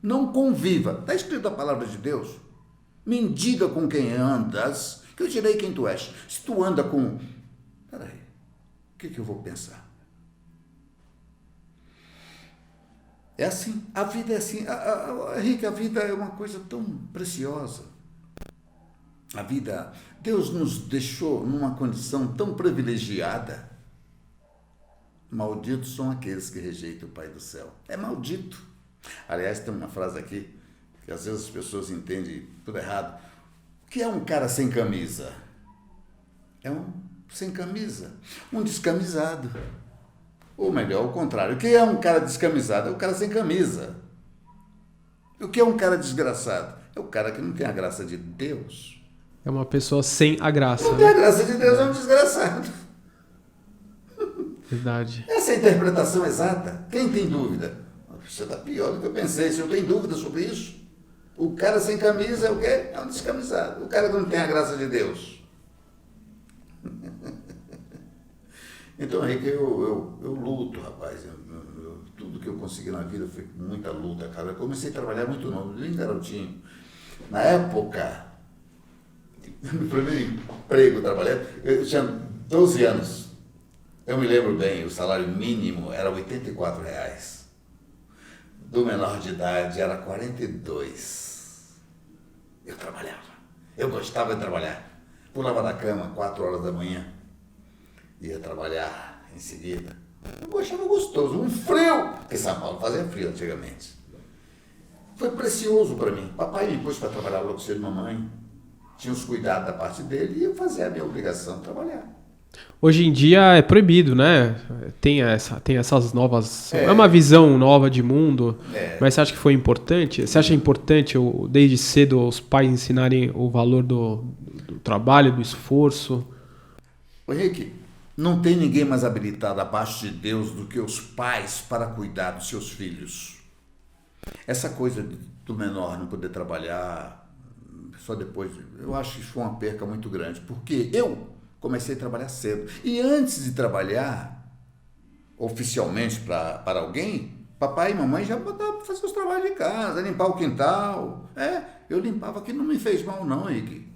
Não conviva. Está escrito a palavra de Deus. Mendiga com quem andas, que eu direi quem tu és. Se tu anda com... Peraí, o que eu vou pensar? É assim, a vida é assim. Henrique, a vida é uma coisa tão preciosa. A vida, Deus nos deixou numa condição tão privilegiada. Malditos são aqueles que rejeitam o Pai do céu. É maldito. Aliás, tem uma frase aqui que às vezes as pessoas entendem tudo errado. O que é um cara sem camisa? É um sem camisa, um descamisado. Ou melhor, o contrário. O que é um cara descamisado? É o cara sem camisa. O que é um cara desgraçado? É o cara que não tem a graça de Deus. É uma pessoa sem a graça. Não tem a graça de Deus, é um desgraçado. Verdade. Essa é a interpretação exata. Quem tem dúvida? Você está pior do que eu pensei. Você não tem dúvida sobre isso? O cara sem camisa é o quê? É um descamisado. O cara que não tem a graça de Deus. Então, Henrique, eu luto, rapaz. Tudo que eu consegui na vida foi muita luta, cara. Eu comecei a trabalhar muito novo, bem garotinho. Na época, no primeiro emprego trabalhando, eu tinha 12 anos. Eu me lembro bem, o salário mínimo era R$ 84. Do menor de idade era 42. Eu trabalhava. Eu gostava de trabalhar. Pulava da cama 4 horas da manhã. Ia trabalhar em seguida. Eu achava gostoso, um frio, porque São Paulo fazia frio antigamente. Foi precioso para mim. Papai me pôs para trabalhar logo cedo, mamãe. Tinha os cuidados da parte dele e eu fazia a minha obrigação de trabalhar. Hoje em dia é proibido, né? Tem essas novas... É uma visão nova de mundo, mas você acha que foi importante? Você acha importante, desde cedo, os pais ensinarem o valor do trabalho, do esforço? Ô, Henrique, não tem ninguém mais habilitado abaixo de Deus do que os pais para cuidar dos seus filhos. Essa coisa do menor não poder trabalhar só depois, eu acho que isso foi uma perca muito grande, porque eu comecei a trabalhar cedo. E antes de trabalhar oficialmente para alguém, papai e mamãe já botavam para fazer os trabalhos de casa, limpar o quintal. Eu limpava, que não me fez mal não, Henrique.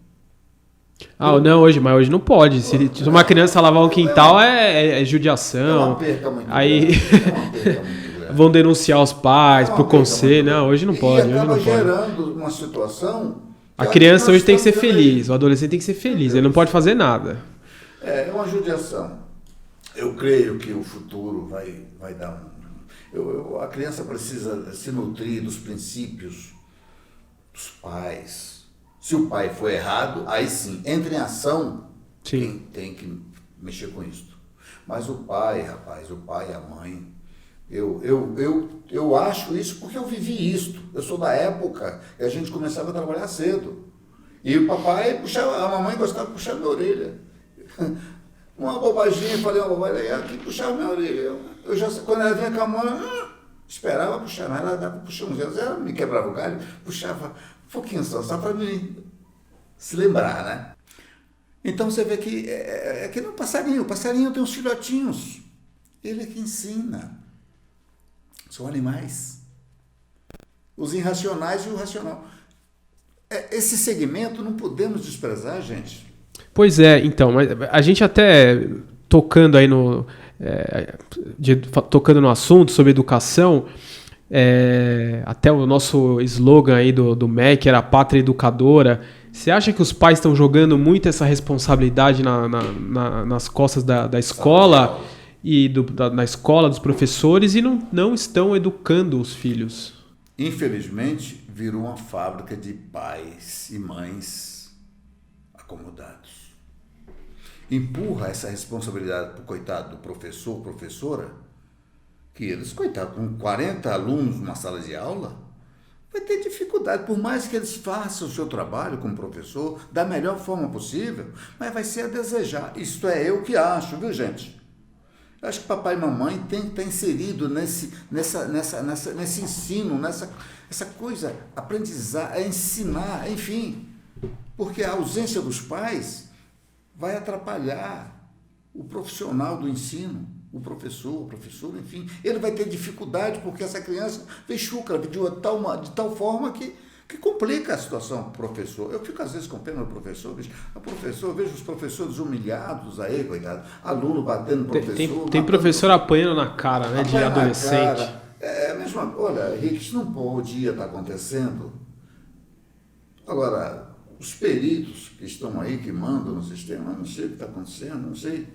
Mas hoje não pode. Se uma criança lavar um quintal é judiação. É uma perca muito aí grande. É uma perca muito grande. Vão denunciar os pais pro conselho. Não, hoje não pode. E acaba hoje não gerando pode. uma situação... A criança hoje tem que ser feliz, o adolescente tem que ser feliz, ele não pode fazer nada. É uma judiação. Eu creio que o futuro vai dar a criança precisa se nutrir dos princípios dos pais. Se o pai for errado, aí sim, entra em ação quem tem que mexer com isso. Mas o pai, rapaz, o pai e a mãe, eu acho isso porque eu vivi isso. Eu sou da época que a gente começava a trabalhar cedo. E o papai puxava, a mamãe gostava de puxar minha orelha. Uma bobaginha, falei uma bobagem, aqui puxava minha orelha. Eu já, quando ela vinha com a mão, esperava puxar, mas ela dava puxar uns dedos, ela me quebrava o galho, puxava um pouquinho só para mim se lembrar, né? Então você vê que é que nem o passarinho tem os filhotinhos. Ele é que ensina. São animais. Os irracionais e o racional. Esse segmento não podemos desprezar, gente. Pois é, então, mas a gente até tocando aí tocando no assunto sobre educação, até o nosso slogan aí do MEC era Pátria Educadora. Você acha que os pais estão jogando muito essa responsabilidade nas costas da escola e na escola dos professores e não estão educando os filhos? Infelizmente, virou uma fábrica de pais e mães acomodados. Empurra essa responsabilidade para o coitado do professor, professora, que eles, coitado, com 40 alunos numa sala de aula, vai ter dificuldade, por mais que eles façam o seu trabalho como professor da melhor forma possível, mas vai ser a desejar. Isto é eu que acho, viu, gente? Eu acho que papai e mamãe tem que estar inserido nesse ensino, essa coisa, aprendizar, ensinar, enfim. Porque a ausência dos pais vai atrapalhar o profissional do ensino, o professor, enfim. Ele vai ter dificuldade porque essa criança vexuca de tal forma que complica a situação para o professor. Eu fico às vezes com pena do professor, vejo os professores humilhados aí, coitado, aluno batendo no professor. Tem professor apanhando na cara, né, de adolescente. Olha, Henrique, isso não podia estar acontecendo. Agora, os peritos que estão aí, que mandam no sistema, eu não sei o que está acontecendo, não sei.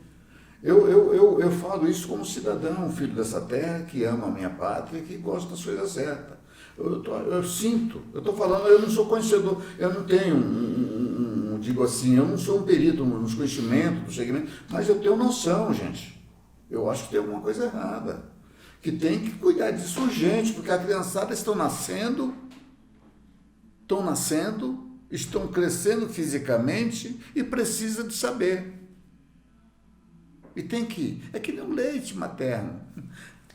Eu falo isso como cidadão, filho dessa terra, que ama a minha pátria, que gosta das coisas certas. Eu sinto, eu estou falando, eu não sou conhecedor, eu não tenho digo assim, eu não sou um perito nos conhecimentos, no segmento, mas eu tenho noção, gente. Eu acho que tem alguma coisa errada, que tem que cuidar disso urgente, porque a criançada estão nascendo, estão crescendo fisicamente e precisa de saber. E é que nem um leite materno.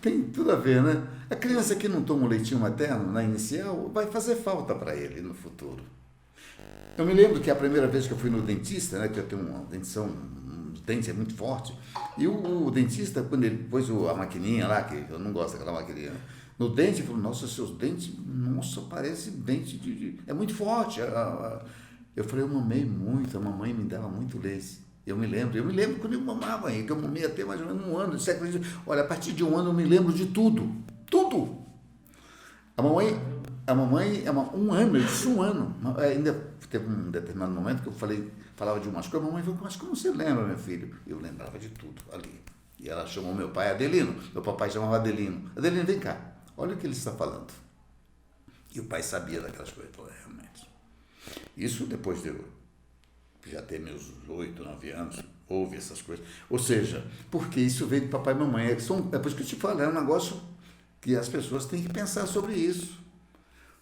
Tem tudo a ver, né? A criança que não toma um leitinho materno na inicial vai fazer falta para ele no futuro. Eu me lembro que a primeira vez que eu fui no dentista, né, que eu tenho uma dentição, um dente é muito forte, e o dentista, quando ele pôs a maquininha lá, que eu não gosto daquela maquininha, no dente, ele falou, nossa, seus dentes, nossa, parece dente é muito forte. Eu falei, eu mamei muito, a mamãe me dava muito leite. Eu me lembro quando eu mamava, que eu mamei até mais ou menos 1 ano. Olha, a partir de 1 ano eu me lembro de tudo. Tudo! A mamãe 1 ano, eu disse 1 ano. Ainda teve um determinado momento que eu falava de umas coisas, a mamãe falou, mas como você lembra, meu filho? Eu lembrava de tudo ali. E ela chamou meu pai Adelino, meu papai chamava Adelino. Adelino, vem cá, olha o que ele está falando. E o pai sabia daquelas coisas, realmente. Isso depois de eu já ter meus 8, 9 anos, ouve essas coisas. Ou seja, porque isso veio de papai e mamãe. É por isso que eu te falo, é um negócio que as pessoas têm que pensar sobre isso.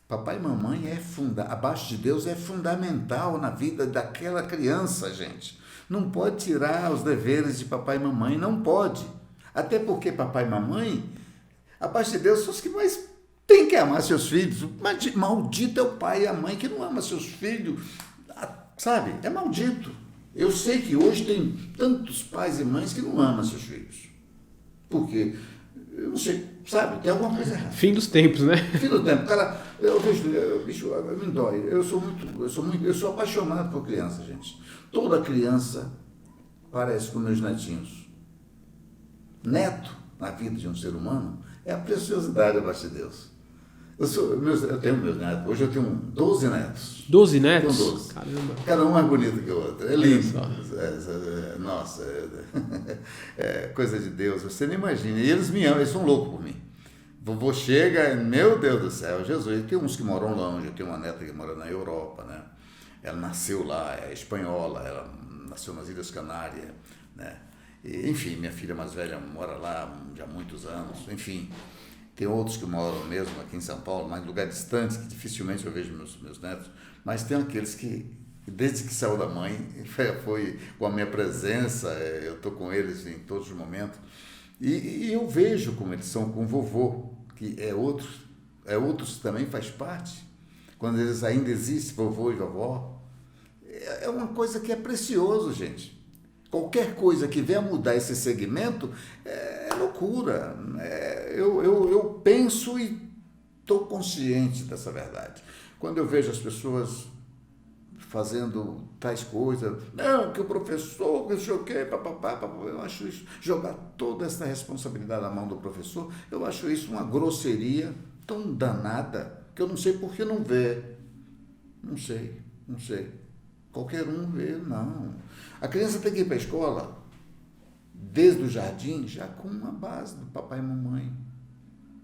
Papai e mamãe abaixo de Deus é fundamental na vida daquela criança, gente. Não pode tirar os deveres de papai e mamãe, não pode. Até porque papai e mamãe, abaixo de Deus, são os que mais têm que amar seus filhos. Maldito é o pai e a mãe que não ama seus filhos, sabe? É maldito. Eu sei que hoje tem tantos pais e mães que não amam seus filhos. Por quê? Eu não sei, sabe? Tem alguma coisa errada. Fim dos tempos, né? Fim do tempo. Cara, eu vejo, bicho, me dói. Eu sou apaixonado por criança, gente. Toda criança parece com meus netinhos. Neto, na vida de um ser humano, é a preciosidade abaixo de Deus. Eu tenho meus netos. Hoje eu tenho 12 netos. 12 netos? Tenho 12. Caramba. Cada um mais bonito que o outro. É lindo. Nossa, é coisa de Deus. Você nem imagina. E eles me amam, eles são loucos por mim. Vovô chega, meu Deus do céu, Jesus. Tem uns que moram longe. Eu tenho uma neta que mora na Europa, né? Ela nasceu lá, é espanhola, ela nasceu nas Ilhas Canárias, né? E, enfim, minha filha mais velha mora lá já há muitos anos, enfim. Tem outros que moram mesmo aqui em São Paulo, mas em lugares distantes, que dificilmente eu vejo meus netos. Mas tem aqueles que, desde que saiu da mãe, foi com a minha presença, eu estou com eles em todos os momentos. E eu vejo como eles são com o vovô, que outros também faz parte. Quando eles ainda existem, vovô e vovó. É uma coisa que é precioso, gente. Qualquer coisa que venha mudar esse segmento é loucura. Eu penso e estou consciente dessa verdade. Quando eu vejo as pessoas fazendo tais coisas, não, que o professor, que não sei o quê, papapá, eu acho isso, jogar toda essa responsabilidade na mão do professor, eu acho isso uma grosseria tão danada que eu não sei por que não vê. Não sei. Qualquer um vê, não. A criança tem que ir para a escola, desde o jardim, já com uma base do papai e mamãe.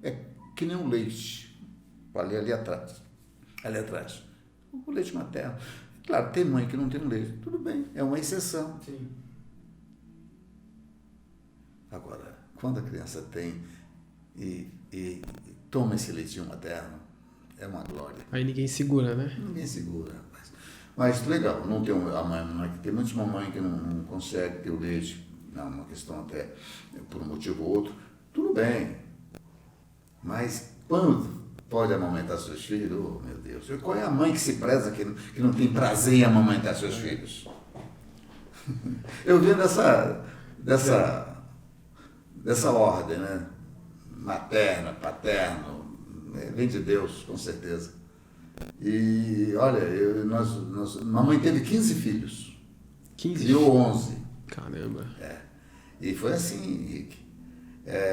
É que nem um leite. Ali atrás. O leite materno. Claro, tem mãe que não tem um leite. Tudo bem, é uma exceção. Sim. Agora, quando a criança tem e toma esse leitinho materno, é uma glória. Aí ninguém segura, né? Ninguém segura, rapaz. Mas legal, não tem a mãe, tem muitas mamães que não conseguem ter o leite, não, uma questão até por um motivo ou outro, tudo bem. Mas quando pode amamentar seus filhos, oh meu Deus, qual é a mãe que se preza que não tem prazer em amamentar seus filhos? Eu venho dessa ordem, né? Materna, paterno, vem de Deus, com certeza. E olha, mamãe teve 15 filhos. 15? E eu 11. Caramba. E foi assim, Henrique.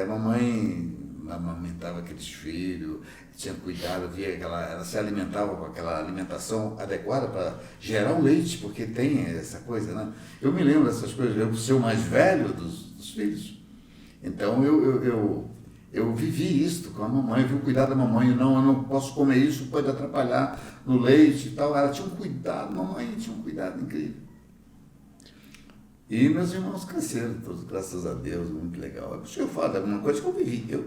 Mamãe amamentava aqueles filhos, tinha cuidado, ela se alimentava com aquela alimentação adequada para gerar o leite, porque tem essa coisa, né? Eu me lembro dessas coisas, eu ser o mais velho dos filhos. Então eu vivi isso com a mamãe, eu vi o cuidado da mamãe, eu não posso comer isso, pode atrapalhar no leite e tal. Ela tinha um cuidado, mamãe tinha um cuidado incrível. E meus irmãos cresceram todos, graças a Deus, muito legal. Por isso que eu falo de alguma coisa que eu vivi. Eu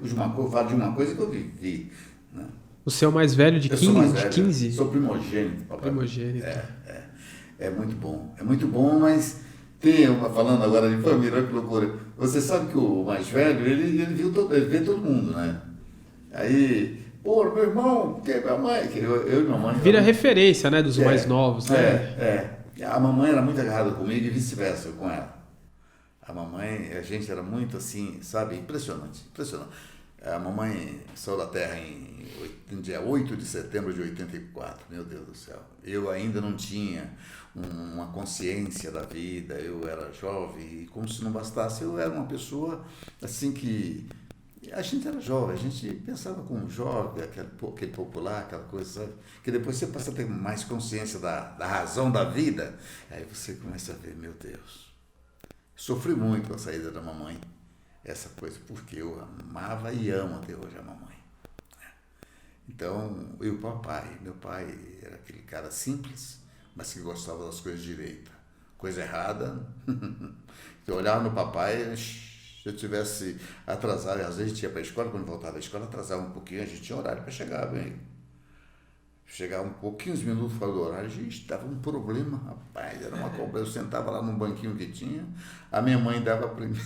falo de uma coisa que eu vivi. Né? Você é o mais velho de 15? Eu sou mais velho, 15? Sou primogênito, papai. Primogênito. É muito bom. É muito bom, mas falando agora de família, que loucura. Você sabe que o mais velho, ele vê todo mundo, né? Aí, pô, meu irmão, que minha mãe, que eu e minha mãe. Vira referência, né, dos mais novos, né? A mamãe era muito agarrada comigo e vice-versa com ela. A mamãe, a gente era muito assim, sabe, impressionante. A mamãe saiu da Terra no dia 8 de setembro de 84. Meu Deus do céu. Eu ainda não tinha uma consciência da vida, eu era jovem, e como se não bastasse, eu era uma pessoa assim que... A gente era jovem, a gente pensava como jovem, aquele popular, aquela coisa, sabe? Que depois você passa a ter mais consciência da razão da vida, aí você começa a ver, meu Deus, sofri muito com a saída da mamãe, essa coisa, porque eu amava e amo até hoje a mamãe. Então, e o papai, meu pai era aquele cara simples, mas que gostava das coisas direitas. Coisa errada, eu olhava no papai, se eu tivesse atrasado, às vezes a gente ia para a escola, quando voltava da escola, atrasava um pouquinho, a gente tinha horário para chegar, bem. Chegava um pouco, 15 minutos fora do horário, a gente dava um problema, rapaz, era uma cobrança. Eu sentava lá num banquinho que tinha, a minha mãe dava primeiro,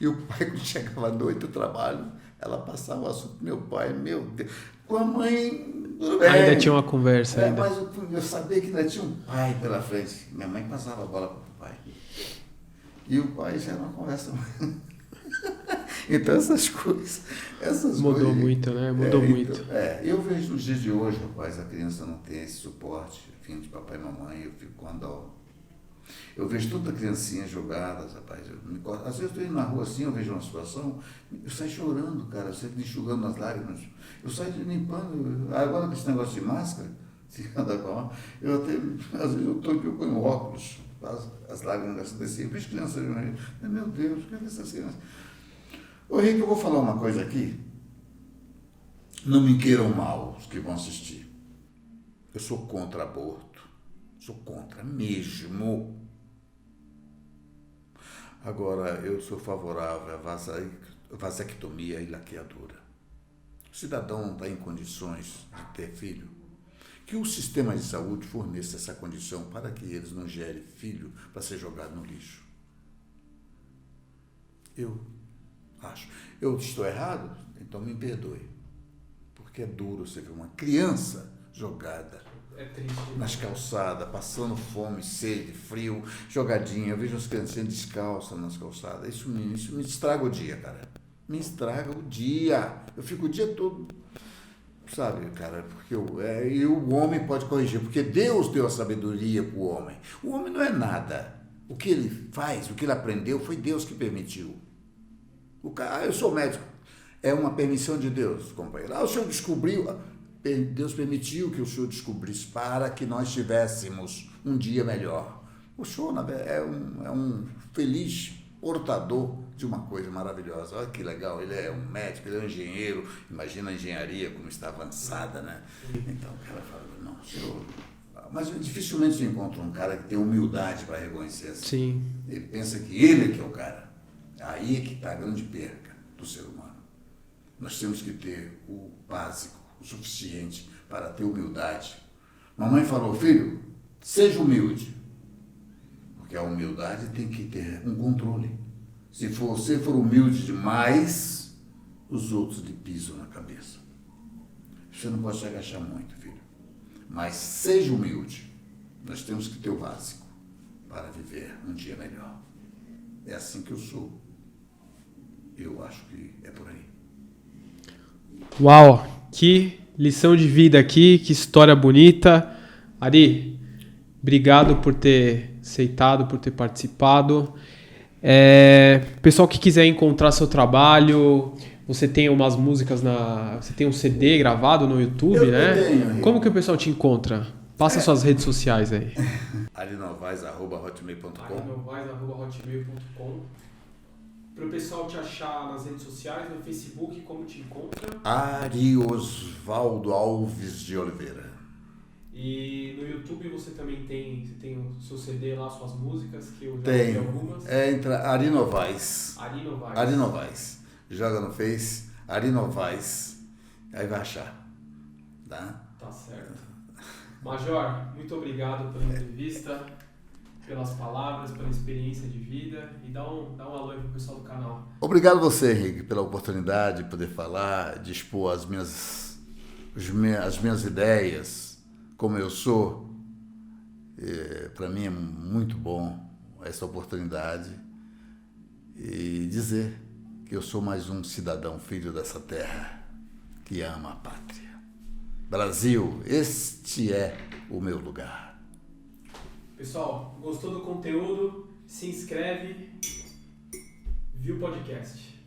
e o pai, quando chegava à noite do trabalho, ela passava o assunto, meu pai, meu Deus, com a mãe, tudo bem. Ainda tinha uma conversa ainda. Mas eu sabia que ainda tinha um pai pela frente, minha mãe passava a bola para o pai, e o pai já era uma conversa. Então essas coisas... Mudou muito, né? Mudou muito. Então, eu vejo nos dias de hoje, rapaz, a criança não tem esse suporte, vindo de papai e mamãe, eu fico com dó. Eu vejo tanta criancinha jogadas, rapaz, às vezes eu estou indo na rua assim, eu vejo uma situação, eu saio chorando, cara, eu saio enxugando as lágrimas, eu saio limpando, agora com esse negócio de máscara, eu até, às vezes eu ponho óculos, as lágrimas descem, eu vejo crianças, meu Deus, cadê essas crianças? Ô Rick, eu vou falar uma coisa aqui. Não me queiram mal os que vão assistir. Eu sou contra aborto. Sou contra mesmo. Agora, eu sou favorável à vasectomia e laqueadura. O cidadão não está em condições de ter filho. Que o sistema de saúde forneça essa condição para que eles não gerem filho para ser jogado no lixo. Eu acho. Eu estou errado? Então me perdoe. Porque é duro você ver uma criança jogada nas calçadas, passando fome, sede, frio, jogadinha. Eu vejo as criancinhas descalças nas calçadas. Isso me estraga o dia, cara. Me estraga o dia. Eu fico o dia todo, sabe, cara? Porque e o homem pode corrigir, porque Deus deu a sabedoria para o homem. O homem não é nada. O que ele faz, o que ele aprendeu, foi Deus que permitiu. Eu sou médico. É uma permissão de Deus, companheiro. O senhor descobriu, Deus permitiu que o senhor descobrisse para que nós tivéssemos um dia melhor. O senhor é um feliz portador de uma coisa maravilhosa. Olha que legal, ele é um médico, ele é um engenheiro. Imagina a engenharia como está avançada, né? Então o cara fala, não, senhor... Mas dificilmente você encontra um cara que tem humildade para reconhecer assim. Sim. Ele pensa que ele é que é o cara. Aí é que está a grande perca do ser humano. Nós temos que ter o básico, o suficiente para ter humildade. Mamãe falou, filho, seja humilde. Porque a humildade tem que ter um controle. Se você for humilde demais, os outros lhe pisam na cabeça. Você não pode se agachar muito, filho. Mas seja humilde. Nós temos que ter o básico para viver um dia melhor. É assim que eu sou. Eu acho que é por aí. Uau, que lição de vida aqui, que história bonita. Ari, obrigado por ter aceitado, por ter participado. Pessoal que quiser encontrar seu trabalho, você tem umas músicas você tem um CD gravado no YouTube, né? Eu tenho. Como que o pessoal te encontra? Passa suas redes sociais aí. arinovais@hotmail.com. arinovais@hotmail.com. Para o pessoal te achar nas redes sociais, no Facebook, como te encontra? Ari Osvaldo Alves de Oliveira. E no YouTube você também tem o seu CD lá, suas músicas, que eu já Tem. vi algumas. Entra Ari Novaes. Ari Novaes. Joga no Face, Ari Novaes. Aí vai achar. Tá? Tá certo. Major, muito obrigado pela entrevista, pelas palavras, pela experiência de vida, e dá um alô aí pro pessoal do canal. Obrigado você, Henrique, pela oportunidade de poder falar, de expor as minhas ideias, como eu sou. Para mim é muito bom essa oportunidade e dizer que eu sou mais um cidadão filho dessa terra que ama a pátria. Brasil, este é o meu lugar. Pessoal, gostou do conteúdo? Se inscreve, viu o podcast.